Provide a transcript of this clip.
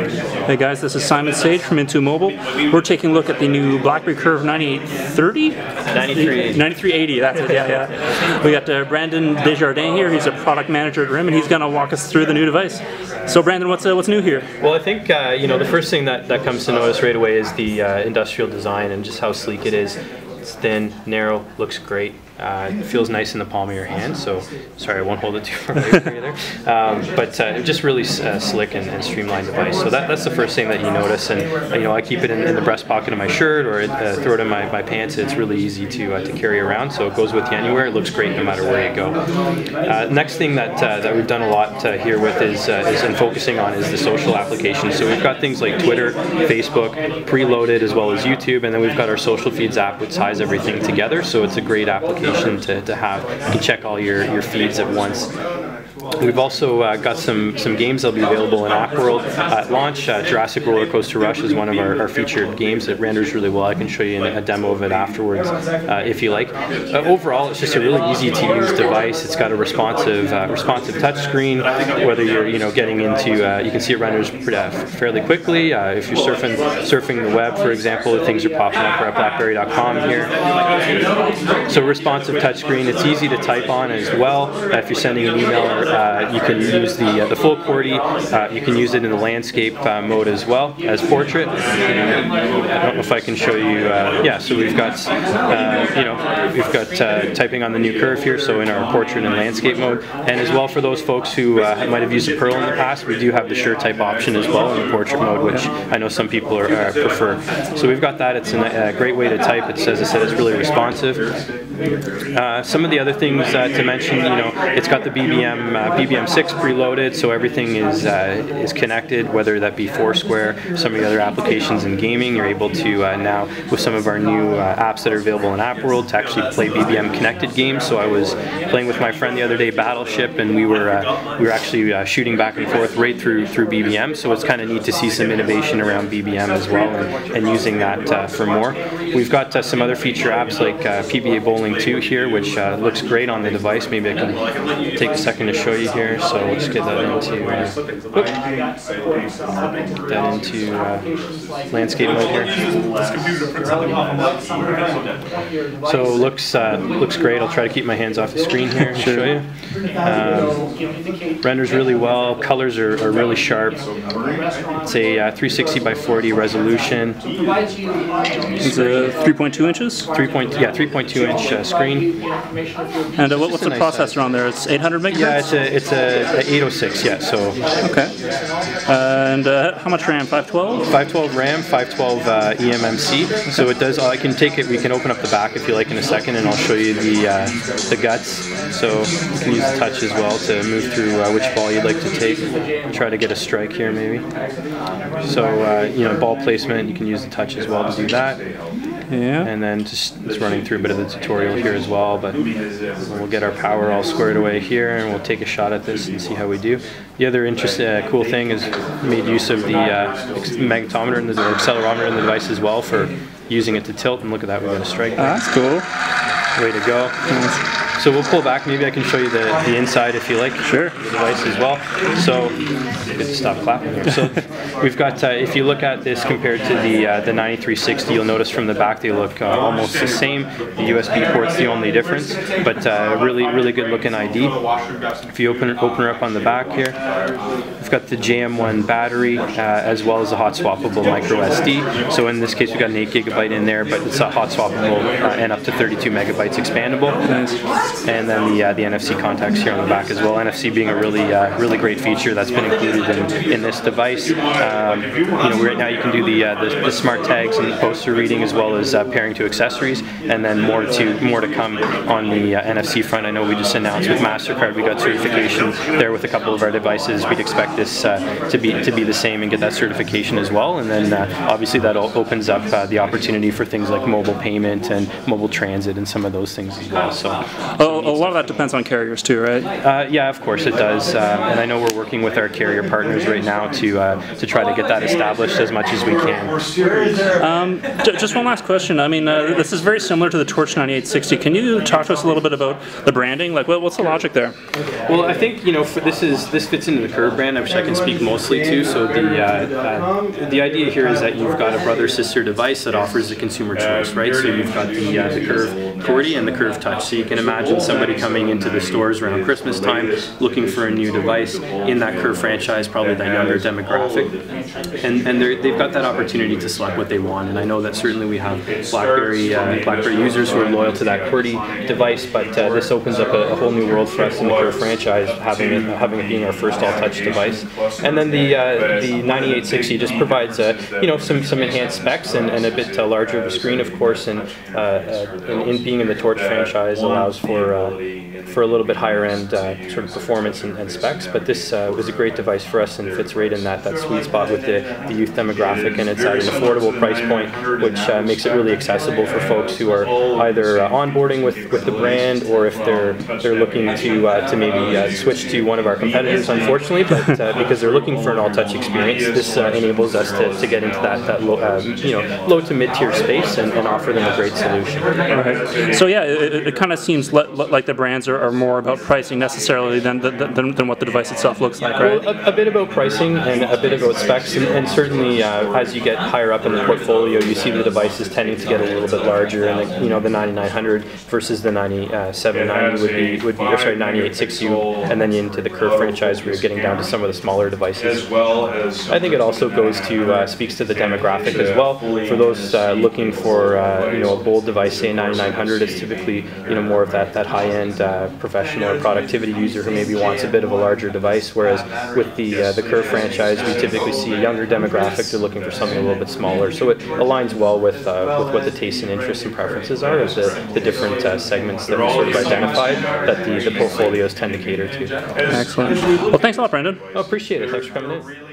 Hey guys, this is Simon Sage from Into Mobile. We're taking a look at the new BlackBerry Curve 9830? 9380. 9380, that's it, yeah. We got Brandon Desjardins here. He's a product manager at RIM, and he's going to walk us through the new device. So Brandon, what's new here? Well, I think the first thing that comes to notice right away is the industrial design and just how sleek it is. It's thin, narrow, looks great. It feels nice in the palm of your hand, so sorry I won't hold it too far away from you there. But just really slick and streamlined device. So that's the first thing that you notice. And I keep it in the breast pocket of my shirt or throw it in my pants. It's really easy to carry around, so it goes with you anywhere. It looks great no matter where you go. Next thing that we've done a lot here with is in focusing on is the social applications. So we've got things like Twitter, Facebook, preloaded, as well as YouTube, and then we've got our social feeds app which ties everything together. So it's a great application to have. You can check all your feeds at once. We've also got some games that'll be available in App World at launch. Jurassic Roller Coaster Rush is one of our featured games. It renders really well. I can show you a demo of it afterwards if you like. Overall, it's just a really easy to use device. It's got a responsive touchscreen. Whether you're getting into, you can see it renders fairly quickly. If you're surfing the web, for example, things are popping up. We're at BlackBerry.com here. So responsive touchscreen. It's easy to type on as well. If you're sending an email, you can use the full QWERTY. You can use it in the landscape mode as well as portrait. I don't know if I can show you. Yeah, so we've got typing on the new Curve here. So in our portrait and landscape mode, and as well for those folks who might have used a Pearl in the past, we do have the sure type option as well in the portrait mode, which I know some people prefer. So we've got that. It's a great way to type. It's, as I said, it's really responsive. Some of the other things to mention, it's got the BBM6 preloaded, so everything is connected, whether that be Foursquare, some of the other applications in gaming. You're able to now, with some of our new apps that are available in App World, to actually play BBM connected games. So I was playing with my friend the other day, Battleship, and we were actually shooting back and forth right through BBM. So it's kind of neat to see some innovation around BBM as well, and using that for more. We've got some other feature apps like PBA Bowling 2 here, which looks great on the device. Maybe I can take a second to show you here. So we'll just get that into landscape mode here. So looks great. I'll try to keep my hands off the screen here and show you. Renders really well. Colors are really sharp. It's a 360 by 40 resolution. It's a 3.2 inches. 3.2 inch screen. And what's the processor on there? It's 800 megahertz. Yeah, it's a 806. Yeah, so. Okay. And how much RAM? 512? 512 RAM, 512 eMMC. So it does. I can take it. We can open up the back if you like in a second, and I'll show you the guts. So you can use the touch as well to move through which ball you'd like to take. I'll try to get a strike here maybe. So ball placement. You can use the touch as well to do that. Yeah. And then just it's running through a bit of the tutorial here as well, but we'll get our power all squared away here, and we'll take a shot at this and see how we do. The other cool thing is made use of the magnetometer and the accelerometer in the device as well for using it to tilt. And look at that, we got a strike. That's cool. Way to go. So we'll pull back. Maybe I can show you the inside if you like. Sure. The device as well. So good to stop clapping here. So we've got, if you look at this compared to the 9360, you'll notice from the back they look almost the same. The USB port's the only difference, but really good looking ID. If you open her up on the back here, we've got the JM1 battery as well as a hot swappable micro SD. So in this case we've got an 8 GB in there, but it's a hot swappable and up to 32 megabytes expandable. And then the NFC contacts here on the back as well. NFC being a really great feature that's been included in this device. Right now you can do the smart tags and the poster reading as well as pairing to accessories, and then more to come on the NFC front. I know we just announced with MasterCard we got certification there with a couple of our devices. We'd expect this to be the same and get that certification as well. And then obviously that opens up the opportunity for things like mobile payment and mobile transit and some of those things as well. So. a lot of that depends on carriers too, right? Yeah, of course it does, and I know we're working with our carrier partners right now to try to get that established as much as we can. Just one last question. I mean, this is very similar to the Torch 9860. Can you talk to us a little bit about the branding? Like, what's the logic there? Well, I think this fits into the Curve brand, which I can speak mostly to. So the idea here is that you've got a brother-sister device that offers the consumer choice, right? So you've got the Curve QWERTY and the Curve Touch. So you can imagine somebody coming into the stores around Christmas time looking for a new device in that Curve franchise, probably that younger demographic, and they've got that opportunity to select what they want. And I know that certainly we have BlackBerry users who are loyal to that QWERTY device, but this opens up a whole new world for us in the Curve franchise, having it being our first all-touch device. And then the 9860 just provides some enhanced specs and a bit larger of a screen, of course, and in being in the Torch franchise allows for a little bit higher end sort of performance and specs. But this was a great device for us and fits right in that sweet spot with the youth demographic, and it's at an affordable price point, which makes it really accessible for folks who are either onboarding with the brand, or if they're looking to maybe switch to one of our competitors, unfortunately, but because they're looking for an all-touch experience, this enables us to get into that low to mid-tier space and offer them a great solution. Right. So yeah, it kind of seems like the brands are more about pricing necessarily than what the device itself looks like, right? Well, a bit about pricing and a bit about specs, and certainly as you get higher up in the portfolio, you see the devices tending to get a little bit larger, and the 9900 versus the 9790 would be 9860, and then into the Curve franchise where you're getting down to some of the smaller devices. I think it also goes to speaks to the demographic as well. For those looking for a bold device, say 9900 is typically more of that high-end professional or productivity user who maybe wants a bit of a larger device, whereas with the Curve franchise we typically see a younger demographic. They're looking for something a little bit smaller, so it aligns well with what the tastes and interests and preferences are of the different segments that we sort of identified that the portfolios tend to cater to. Excellent. Well, thanks a lot, Brendan. I appreciate it. Thanks for coming in.